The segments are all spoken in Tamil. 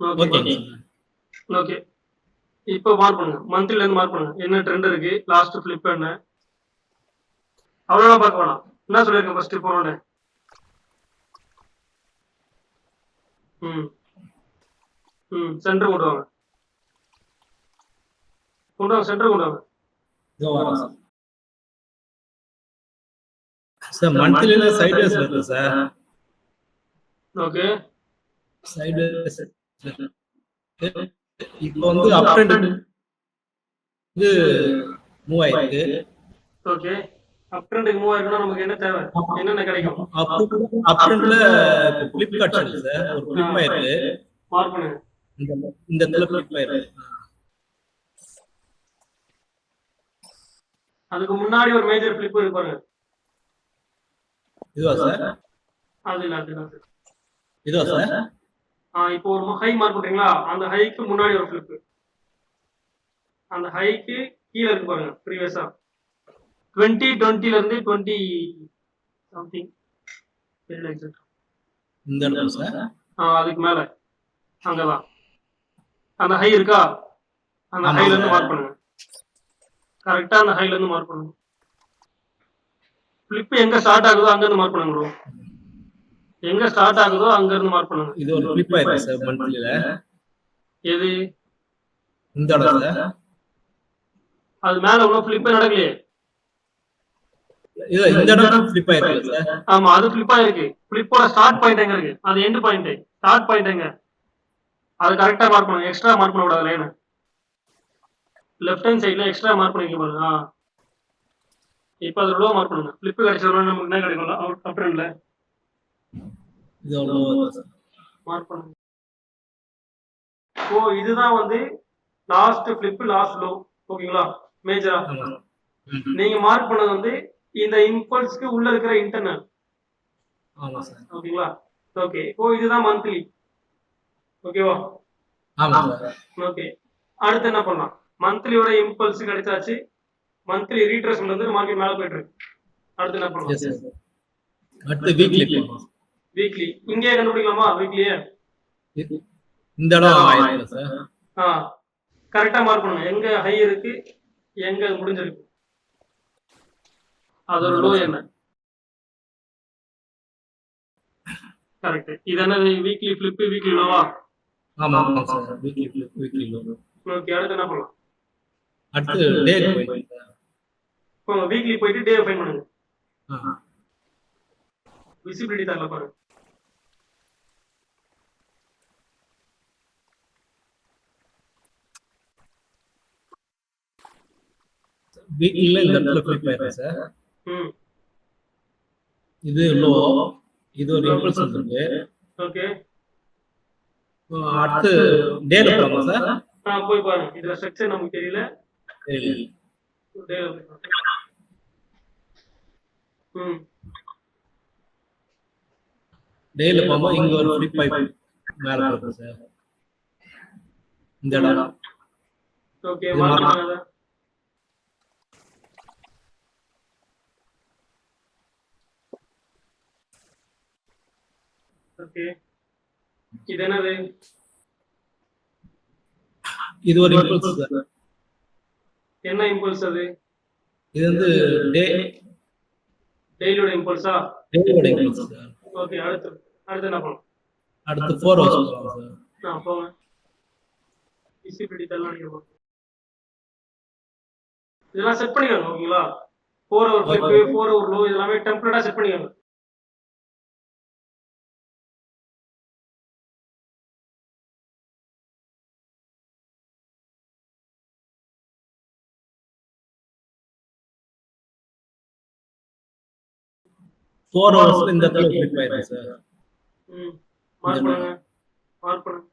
ஓகே ஓகேங்க சார். ஓகே. இப்போ மார்க் பண்ணுங்க. மந்த்லில இருந்து மார்க் பண்ணுங்க. என்ன ட்ரெண்ட் இருக்கு? லாஸ்ட் ஃபிளிப் என்ன? அவ்வளோதான் பார்க்க வேணாம். என்ன சொல்லியிருக்கேன் ஃபர்ஸ்ட் போனோன்னு? ம் ம் சென்டர் கொண்டு வாங்க. கொண்டு வாங்க, சென்டர் கொண்டு வாங்க. இதோ வரேன் சார். சார் மந்த்லில சைட் வேஸ்ல இருக்கு சார். ஓகே. சைட் வேஸ் இப்போ வந்து அப் ட்ரெண்ட் இது மூவ் ஆயிருக்கு. ஓகே. அப் ட்ரெண்டுக்கு மூவ் ஆயிருக்குன்னா நமக்கு என்ன தேவை? என்னென்ன கிடைக்கும்? அப் ட்ரெண்ட்ல ஃபிளிப் காட்சிருக்கு சார். ஒரு ஃபிளிப் ஆயிருக்கு. மார்க் பண்ணுங்க. இந்த இடத்துல ஃபிளிப் ஆயிருக்கு. அதுக்கு முன்னாடி ஒரு மேஜர் ஃபிளிப் இருக்கு பாருங்க. இதுவா சார்? அது இல்ல, அது இல்ல. இதுவா சார்? இப்போ ஒரு ஹை மார்க் பண்றீங்களா? அந்த ஹைக்கு முன்னாடி ஒரு ஃபிளிப். அந்த ஹைக்கு கீழே இருக்கு பாருங்க ப்ரீவியஸா. 2020ல இருந்து 20 சம்திங் தெரியல எக்ஸாக்ட். இந்த இடத்துல சார். அதுக்கு மேல அங்கதான் அந்த ஹை இருக்கா? அந்த ஹைல இருந்து மார்க் பண்ணுங்க. கரெக்டா அந்த ஹைல இருந்து மார்க் பண்ணுங்க. ஃபிளிப் எங்க ஸ்டார்ட் ஆகுதோ அங்க இருந்து மார்க் பண்ணுங்க ப்ரோ. எங்க ஸ்டார்ட் ஆகுதோ அங்க இருந்து மார்க் பண்ணுங்க. இது ஒரு ஃபிளிப் ஆயிருக்கு சார் மந்த்லில. எது? இந்த இடம் சார். அது மேல ஒன்னும் ஃபிளிப்பே நடக்கலையே. இல்ல இந்த இடம் ஃபிளிப் ஆயிருக்கு சார். ஆமா, அது ஃபிளிப் ஆயிருக்கு. ஃபிளிப்போட ஸ்டார்ட் பாயிண்ட் எங்க இருக்கு? அது எண்ட் பாயிண்ட். ஸ்டார்ட் பாயிண்ட் எங்க? அது கரெக்டா மார்க் பண்ணுங்க. எக்ஸ்ட்ரா மார்க் பண்ண கூடாது லைன். லெஃப்ட் ஹேண்ட் சைடுல எக்ஸ்ட்ரா மார்க் பண்ணிக்க பாருங்க. இப்போ அது லோ மார்க் பண்ணுங்க. ஃபிளிப் கிடைச்சதுனா நமக்கு என்ன கிடைக்கும்ல அப் ட்ரெண்ட்ல? இது லோ சார். மார்க் பண்ணுங்க. ஓ, இதுதான் வந்து லாஸ்ட் ஃபிளிப், லாஸ்ட் லோ. ஓகேங்களா? மேஜரா நீங்க மார்க் பண்ணது வந்து இந்த இம்பல்ஸ்க்கு உள்ள இருக்கிற இன்டர்னல். ஆமா சார். ஓகேங்களா? ஓகே. இப்போ இதுதான் மந்த்லி. ஓகேவா? ஆமா சார். ஓகே. அடுத்து என்ன பண்ணலாம்? மந்த்லியோட இம்பல்ஸ் கிடைச்சாச்சு. மந்த்லி ரீட்ரேஸ்மென்ட் வந்து மார்க்கெட் மேல போயிட்டு இருக்கு. அடுத்து என்ன பண்ணலாம்? Yes sir. அடுத்து வீக்லி போலாம். வீக்லி இங்கே கண்டுபிடிக்கலாமா? வீக்லியே இந்த இடம் ஆயிருக்கு சார். கரெக்டா மார்க் பண்ணுங்க. எங்க ஹை இருக்கு, எங்க முடிஞ்சிருக்கு, அதோட லோ என்ன? கரெக்ட். இது என்னது? வீக்லி ஃபிளிப், வீக்லி லோவா? ஆமா sir. Weekly flip, weekly low. Okay. அடுத்து என்ன பண்ணலாம்? அடுத்து டே போய் போங்க. வீக்லி போயிட்டு டே ஃபைண்ட் பண்ணுங்க. விசிபிலிட்டி தரல பாருங்க. வீக்லில இந்த இடத்துல ஃபிளிப் ஆயிருக்கு சார். இது லோ, இது ஒரு இம்பல்ஸ் இருக்கு. ஓகே. அடுத்து டேல போலாமா சார்? போய் பாருங்க. இதுல ஸ்ட்ரக்சர் நமக்கு தெரியல. டேல போய் டேல போகும்போது இங்க ஒரு ஃபிளிப் ஆயி மேல போகுது சார். இந்த இடம். ஓகே. மார்க் பண்ணுங்க. ஓகே. இது என்னது? இது ஒரு இம்பல்ஸ் சார். என்ன இம்பல்ஸ் அது? இது வந்து டெய்லியோட இம்பல்ஸா? டேயோட இம்பல்ஸ் சார். ஓகே. அடுத்து என்ன பண்ணலாம்? அடுத்து 4 ஹவர்ஸ் போலாம் சார். போங்க. விசிபிலிட்டி தரலாம் நீங்க போங்க. இதெல்லாம் செட் பண்ணிக்கோங்க. ஓகேங்களா? 4 ஹவர் ஃபிளிப், 4 ஹவர் லோ இதெல்லாமே டெம்ப்ளேட்டா செட் பண்ணிக்கோங்க. ஃபோர் ஹவர்ஸ்ல இந்த இடத்துல ஃபிளிப் ஆயிருக்கு சார். மார்க் பண்ணுங்க. மார்க் பண்ணுங்க.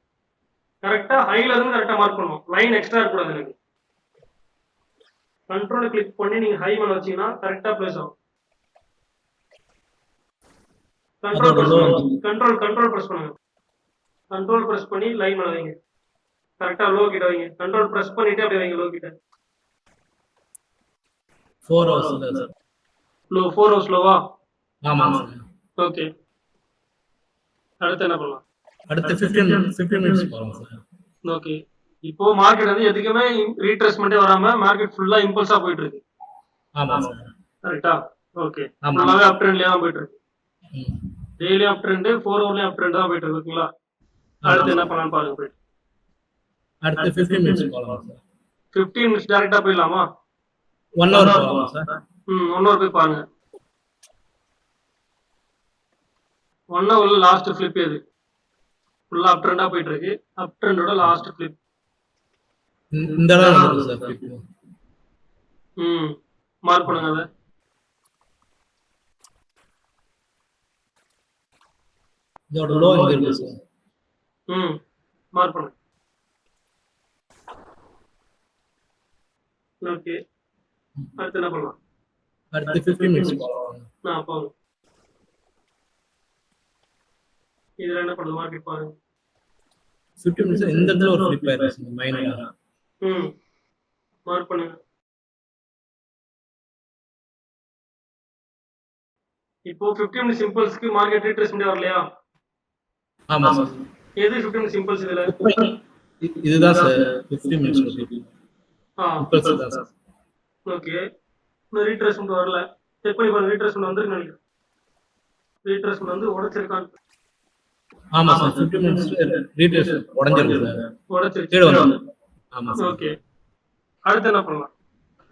கரெக்டா ஹைல இருந்து கரெக்டா மார்க் பண்ணணும். லைன் எக்ஸ்ட்ரா இருக்க கூடாது எனக்கு. கண்ட்ரோல் கிளிக் பண்ணி நீங்க ஹை மேல வச்சீங்கன்னா கரெக்டா பிளேஸ் ஆகும். கண்ட்ரோல் பிரஸ் பண்ணுங்க. கண்ட்ரோல் பிரஸ் பண்ணி லைன் மேல வைங்க. கரெக்டா லோ கிட்ட வைங்க. கண்ட்ரோல் பிரஸ் பண்ணிட்டு அப்படியே வைங்க லோ கிட்ட. 4 ஹவர்ஸ்ல சார். லோ 4 ஹவர்ஸ் லோவா? ஆமா சார். ஓகே. அடுத்து என்ன பண்ணலாம்? அடுத்து 15 மினிட்ஸ் போகலாம் சார். ஓகே. இப்போ மார்க்கெட் வந்து எதுக்குமே ரீட்ரேஸ்மெண்ட்டே வராம மார்க்கெட் ஃபுல்லா இம்பல்ஸா போயிட்டு இருக்கு. ஆமா சார். கரெக்ட்டா? ஓகே. ஆமா. ஃபுல்லாவே அப் ட்ரெண்ட்லயே தான் போயிட்டு இருக்கு. ம். டெய்லியும் அப் ட்ரெண்ட், 4 ஹவர்லயும் அப் ட்ரெண்ட் தான் போயிட்டு இருக்கு. ஓகேங்களா? அடுத்து என்ன பண்ணலாம்னு பாருங்க போயிட்டு. அடுத்து 15 மினிட்ஸ் போகலாம் சார். 15 மினிட்ஸ் டைரக்டா போயிடலாமா? 1 ஹவர் போகலாம் சார். 1 ஹவர் போய் பாருங்க. 1 ஹவர்ல லாஸ்ட் ஃபிளிப் எது? ஃபுல்லா அப் ட்ரெண்டா போயிட்டு இருக்கு. அப் ட்ரெண்டோட லாஸ்ட் ஃபிளிப். இந்த இடம் வந்துருக்கு சார் ஃபிளிப். மார்க் பண்ணுங்க அத. இதோட லோ இங்க இருக்கு சார். மார்க் பண்ணுங்க. ஓகே. அடுத்து என்ன பண்ணலாம்? அடுத்து 15 மினிட்ஸ் போகலாம். போங்க. இதுல என்ன பண்ணுது மார்க்கெட் பாருங்க. 15 மினிட்ஸ் இந்த இடத்துல ஒரு ஃபிளிப் ஆயிருக்கு மைனரா. மார்க் பண்ணுங்க. இப்போ 15 மினிட்ஸ் இம்பல்ஸ்க்கு மார்க்கெட் ரீட்ரேஸ்மென்ட் வரலையா? ஆமா சார். எது 15 மினிட்ஸ் இம்பல்ஸ் இதுல? இதுதான் சார் 15 மினிட்ஸ் ஃபிளிப். இம்பல்ஸ் தான் சார். ஓகே. இன்னும் ரீட்ரேஸ்மென்ட் வரல. செக் பண்ணி பாருங்க. ரீட்ரேஸ்மென்ட் வந்திருக்கு நினைக்கிறேன். ரீட்ரேஸ்மென்ட் வந்து உடைச்சிருக்கான். ஆமா சார் 15 மினிட்ஸ் ரீட்ரேஸ் உடைஞ்சிருக்கு சார். உடைச்சிருச்சு. கீழ வந்து. ஆமா சார். ஓகே. அடுத்து என்ன பண்ணலாம்?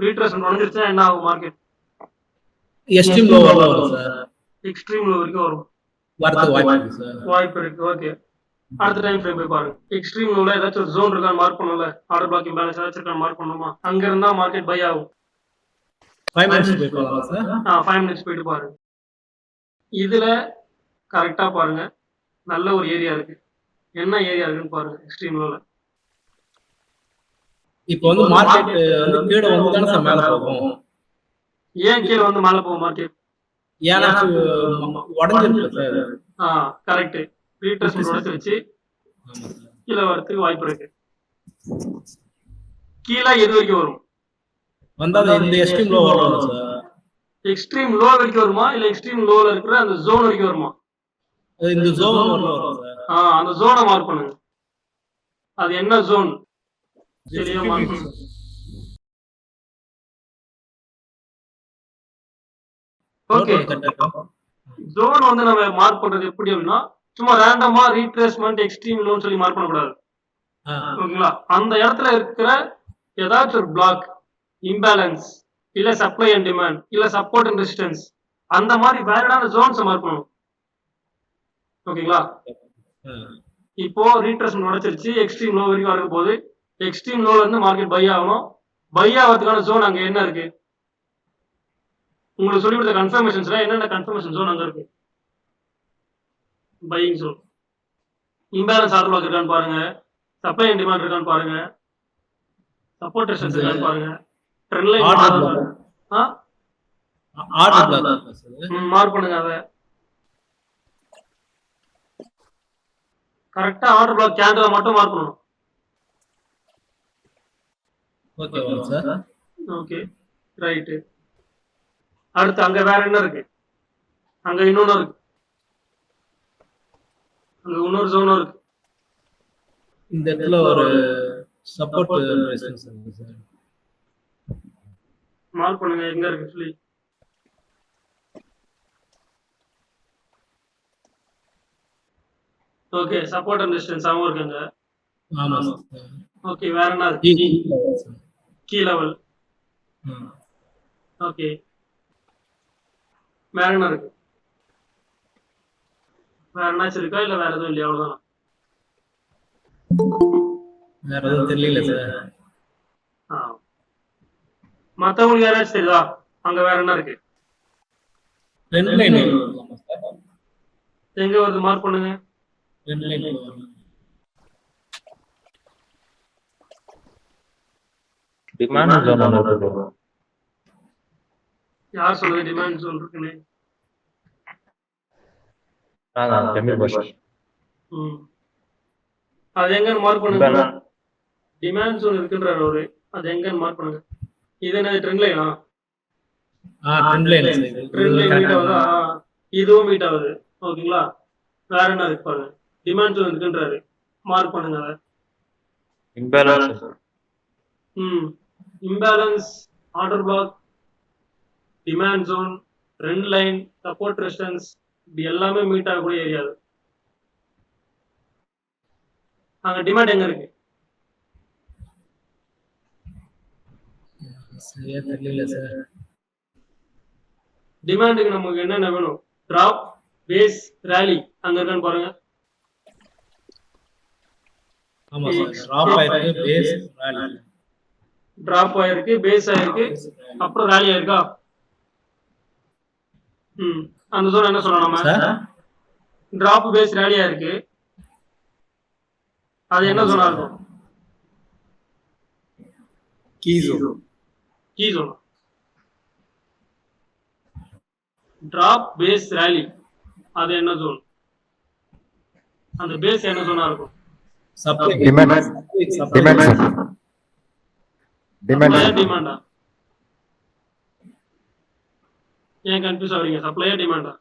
ரீட்ரேஸ்மென்ட் உடைஞ்சிருச்சா என்ன ஆகும் மார்க்கெட்? எக்ஸ்ட்ரீம் லோ வரும் சார். எக்ஸ்ட்ரீம் லோ வரைக்கும் வரும். வரதுக்கு வாய்ப்பு இருக்கு சார். வாய்ப்பு இருக்கு. ஓகே. அடுத்த டைம் ஃப்ரேம் போய் பாருங்க. எக்ஸ்ட்ரீம் லோல ஏதாச்சும் ஒரு ஜோன் இருக்கான்னு மார்க் பண்ணல. ஆர்டர் பிளாக் இம்பேலன்ஸ் ஏதாச்சும் இருக்கான்னு மார்க் பண்ணணுமா? அங்க இருந்தா மார்க்கெட் பை ஆகும். 5 மினிட்ஸ் போய் போலாம் சார். 5 மினிட்ஸ் போயிட்டு பாருங்க. இதுல கரெக்டா பாருங்க. நல்ல ஒரு ஏரியா இருக்கு. என்ன ஏரியா இருக்குன்னு பாருங்க எக்ஸ்ட்ரீம் லோல. இப்போ வந்து மார்க்கெட் வந்து கீழ வந்து தான சார் மேல போகும். ஏன் கீழ வந்து மேல போகும் மார்க்கெட்? ஏன்னா உடைஞ்சிருக்கு சார். கரெக்ட். ரீட்ரேஸ்மென்ட் உடைச்சிருச்சு. கீழ வரதுக்கு வாய்ப்பு இருக்கு. கீழ எது வரைக்கும் வரும்? வந்தா இந்த எக்ஸ்ட்ரீம் லோ வரும் சார். எக்ஸ்ட்ரீம் லோ வரைக்கும் வருமா இல்ல எக்ஸ்ட்ரீம் லோல இருக்கிற அந்த ஜோன் வரைக்கும் வருமா? இந்த ஜோன் வரும் சார். அந்த ஜோனை மார்க் பண்ணுங்க. அது என்ன ஜோன்? சரியா மார்க் பண்ணுங்க. ஓகே. ஜோன் வந்து நம்ம மார்க் பண்றது எப்படி அப்படின்னா சும்மா ரேண்டமா ரீட்ரேஸ்மென்ட் எக்ஸ்ட்ரீம் லோன்னு சொல்லி மார்க் பண்ணக்கூடாது. ஓகேங்களா? அந்த இடத்துல இருக்கிற ஏதாச்சும் ஒரு பிளாக் இம்பேலன்ஸ் இல்ல சப்ளை அண்ட் டிமாண்ட் இல்ல சப்போர்ட் அண்ட் ரெசிஸ்டன்ஸ் அந்த மாதிரி வேலிடான ஜோன்ஸ் மார்க் பண்ணணும். ஓகேங்களா? இப்போ ரீட்ரேஸ்மென்ட் உடைச்சிருச்சு. எக்ஸ்ட்ரீம் லோ வரைக்கும் வர போகுது. எக்ஸ்ட்ரீம் லோல இருந்து மார்க்கெட் பை ஆகணும். பை ஆகிறதுக்கான ஜோன் அங்க என்ன இருக்கு? உங்களுக்கு சொல்லி கொடுத்த கன்ஃபர்மேஷன்ஸ்ல என்னென்ன கன்ஃபர்மேஷன் ஜோன் அங்க இருக்கு? Buying zone. Imbalance order block இருக்கான்னு பாருங்க. சப்ளை அண்ட் டிமாண்ட் இருக்கான்னு பாருங்க. சப்போர்ட் ரெசிஸ்டன்ஸ் இருக்கான்னு பாருங்க. Trend line order black mark பண்ணுங்க அத. கரெக்ட்டா ஆர்டர் பிளாக் கேண்டல மட்டும் மார்க் பண்ணனும். Okay sir. ஓகே. ரைட். அடுத்து அங்க வேற என்ன இருக்கு? அங்க இன்னொன்னு இருக்கு. அங்க இன்னொரு ஜோன் இருக்கு. இந்த இடத்துல ஒரு சப்போர்ட் ரெசிஸ்டன்ஸ் இருக்கு சார். மார்க் பண்ணுங்க எங்க இருக்கு சொல்லி. ஓகே. சப்போர்ட் அண்ட் ரெசிஸ்டன்ஸ் ஆவும் இருக்குங்க. ஆமா சார். ஓகே. வேற என்ன இருக்கு? Key level. ஓகே. வேற என்ன இருக்கு? வேற என்னாச்சும் இருக்கா இல்ல வேற எதுவும் இல்லையா? அவ்வளவுதான். வேற எதுவும் தெரியல சார். மத்தவங்களுக்கு யாராச்சும் தெரியுதா? அங்க வேற என்ன இருக்கு? ட்ரெண்ட் லைன் எங்க வருது மார்க் பண்ணுங்க. ட்ரெண்ட் லைன் டிமாண்ட் ஜோன் ஒன்னு இருக்கு. யார் சொல்றது டிமாண்ட் ஜோன் இருக்குன்னு? கம்மி பஸ். அது எங்கன்னு மார்க் பண்ணுங்க. டிமாண்ட் ஜோன் இருக்குன்றாரு அவரு. அது எங்கன்னு மார்க் பண்ணுங்க. இது என்ன ட்ரெண்ட் லைனா? Trend line trend line meet ஆகுதா? இதுவும் மீட் ஆகுது. ஓகேங்களா? வேற என்ன இருக்கு பாருங்க. Demand zone இருக்குன்றாரு. மார்க் பண்ணுங்க அதை. Imbalance imbalance, order block, demand zone, trend line, support resistance, இது எல்லாமே மீட் ஆகக்கூடிய ஏரியா. அங்க டிமாண்ட் எங்க இருக்கு? சரியா தெரியல சார். டிமாண்டுக்கு நமக்கு என்னென்ன வேணும்? டிராப், பேஸ், ரேலி அங்க இருக்கான்னு பாருங்க. ஆமா சார், டிராப் ஆயிருக்கு, பேஸ் ராலி. டிராப் ஆயிருக்கு, பேஸ் ஆயிருக்கு, அப்புறம் ரேலி ஆயிருக்கா? அந்த ஜோன் என்ன சொல்லலாம் நம்ம? சார் டிராப், பேஸ், ரேலி ஆயிருக்கு, அது என்ன ஜோனா இருக்கும்? Key zone. Key zone. Drop, base, rally அது என்ன ஜோன்? அந்த பேஸ் என்ன ஜோனா இருக்கும்? சப்ளை டிமாண்டா? ஏன் கன்ஃபியூஸ் ஆகுறீங்க? சப்ளையா டிமாண்டா?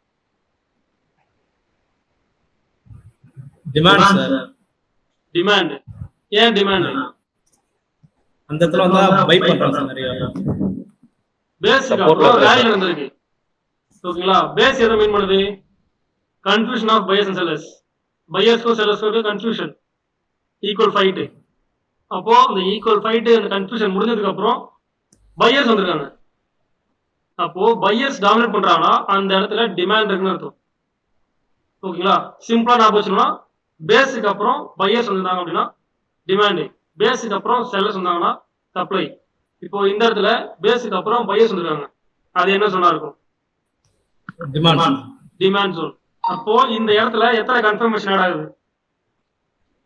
Demand sir. டிமாண்ட். ஏன் டிமாண்ட்? அந்த இடத்துல வந்தா பை பண்றாங்க சார் நிறைய. பேஸ்க்கு அப்புறம் ரேலி நடந்திருக்கு. ஓகேங்களா? பேஸ் எதை மீன் பண்ணுது? Confusion of buyers and sellers. பையர்ஸ்க்கும் செல்லர்ஸ்க்கும் கன்ஃபியூஷன், ஈக்குவல் ஃபைட். அப்போ அந்த ஈக்குவல் ஃபைட், அந்த கன்ஃபியூஷன் முடிஞ்சதுக்கு அப்புறம் பையர்ஸ் வந்திருக்காங்க. அப்போ பையர்ஸ் டாமினேட் பண்றாங்கன்னா அந்த இடத்துல டிமாண்ட் இருக்குன்னு அர்த்தம். ஓகேங்களா? சிம்பிளா நான் போச்சுன்னா பேஸுக்கு அப்புறம் பையர்ஸ் வந்திருந்தாங்க அப்படின்னா டிமாண்டு, பேஸுக்கு அப்புறம் செல்லர்ஸ் வந்தாங்கன்னா சப்ளை. இப்போ இந்த இடத்துல பேஸுக்கு அப்புறம் பையர்ஸ் வந்திருக்காங்க, அது என்ன சொன்னா இருக்கும்? Demand zone. அப்போ இந்த இடத்துல எத்தனை கன்ஃபர்மேஷன் ஆட் ஆகுது?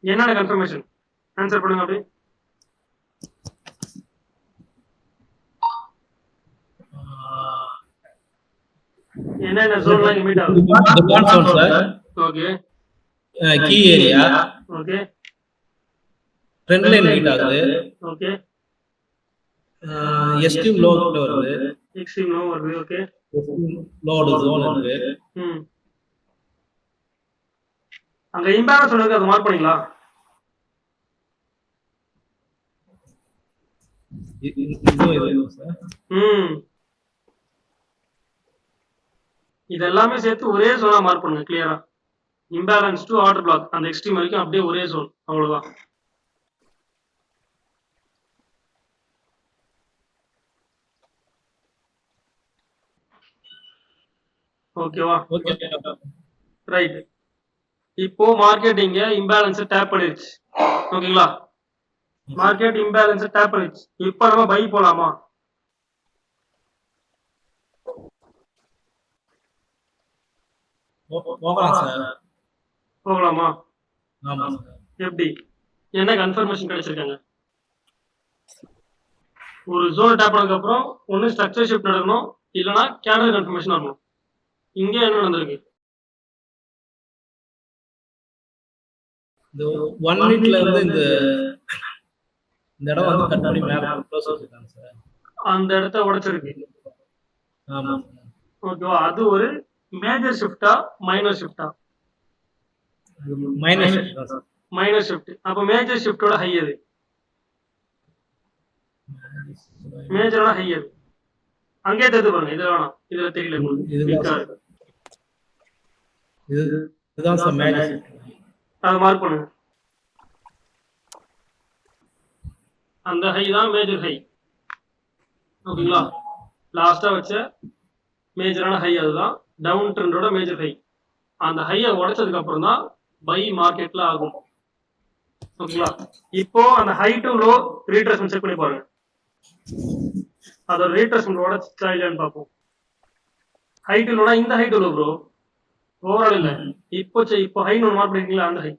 என்னென்ன கன்ஃபர்மேஷன்? ஆன்சர் பண்ணுங்க அப்படி. என்னென்ன ஜோன்லாம் இங்க மீட் ஆகுது? Demand zone sir. Okay. Key area. Okay. Trend line meet ஆகுது. ஓகே. எஸ்ட்ரீம் லோ கிட்ட வருது. எக்ஸ்ட்ரீம் லோ வருது. ஓகே. லோட் ஜோன் இருக்கு. அங்க இம்பேலன்ஸ் சொல்லுங்க, அது மார்க் பண்ணீங்களா? இது எல்லாமே சேர்த்து ஒரே ஜோனா மார்க் பண்ணுங்க கிளியரா. இம்பேலன்ஸ் டு ஆர்டர் பிளாக், அந்த எக்ஸ்ட்ரீம் வரைக்கும் அப்படியே ஒரே ஜோன், அவ்வளவுதான். ஓகேவா? ரைட். இப்போ மார்க்கெட் இங்க இம்பேலன்ஸ் டேப் பண்ணிருச்சு. ஓகேங்களா? மார்க்கெட் இம்பேலன்ஸ் டேப் பண்ணிருச்சு. இப்போ நம்ம பை போலாமா? போகலாம் சார். போகலாமா? ஆமா சார். எப்படி? என்ன கன்ஃபர்மேஷன் கிடைச்சிருக்காங்க? ஒரு ஜோன் டேப் பண்ணதுக்கு அப்புறம் ஒன்னு ஸ்ட்ரக்சர் ஷிஃப்ட் நடக்கணும், இல்லனா கேண்டல் கன்ஃபர்மேஷன் ஆகணும். இங்க என்ன நடந்திருக்கு? இந்த 1 மினிட்ல இருந்து இந்த இடம் வந்து கட் பண்ணி மேல க்ளோஸ் பண்ணிருக்காங்க சார். அந்த இடத்தை உடைச்சிருக்கு. ஆமா. ஓகேவா? அது ஒரு மேஜர் ஷிஃப்டா மைனர் ஷிஃப்டா? Minor shift sir. Minor shift. அப்ப மேஜர் ஷிஃப்டோட ஹை எது? மேஜரோட ஹை எது? அங்கே தெரிஞ்சு பாருங்க. இதுல வேணாம், இதுல தெரியல உங்களுக்கு. இதுதான் சார் மேஜர் ஷிஃப்ட். அதை மார்க் பண்ணுங்க. அந்த ஹை தான் மேஜர் ஹை. ஓகேங்களா? லாஸ்டா வச்ச மேஜரான ஹை அதுதான் டவுன் ட்ரெண்டோட மேஜர் ஹை. அந்த ஹையை உடைச்சதுக்கு அப்புறம் தான் பை மார்க்கெட்ல ஆகும். ஓகேங்களா? இப்போ அந்த ஹை டு லோ ரீட்ரேஸ்மென்ட் செக் பண்ணி பாருங்க. அதோட ரீட்ரேஸ்மென்ட் உடைச்சா இல்லையான்னு பார்ப்போம். ஹை டு லோனா இந்த high to low bro, overall இல்ல. இப்போ ஹை ஒன்று மார்க் பண்ணிருக்கீங்களா, அந்த ஹை.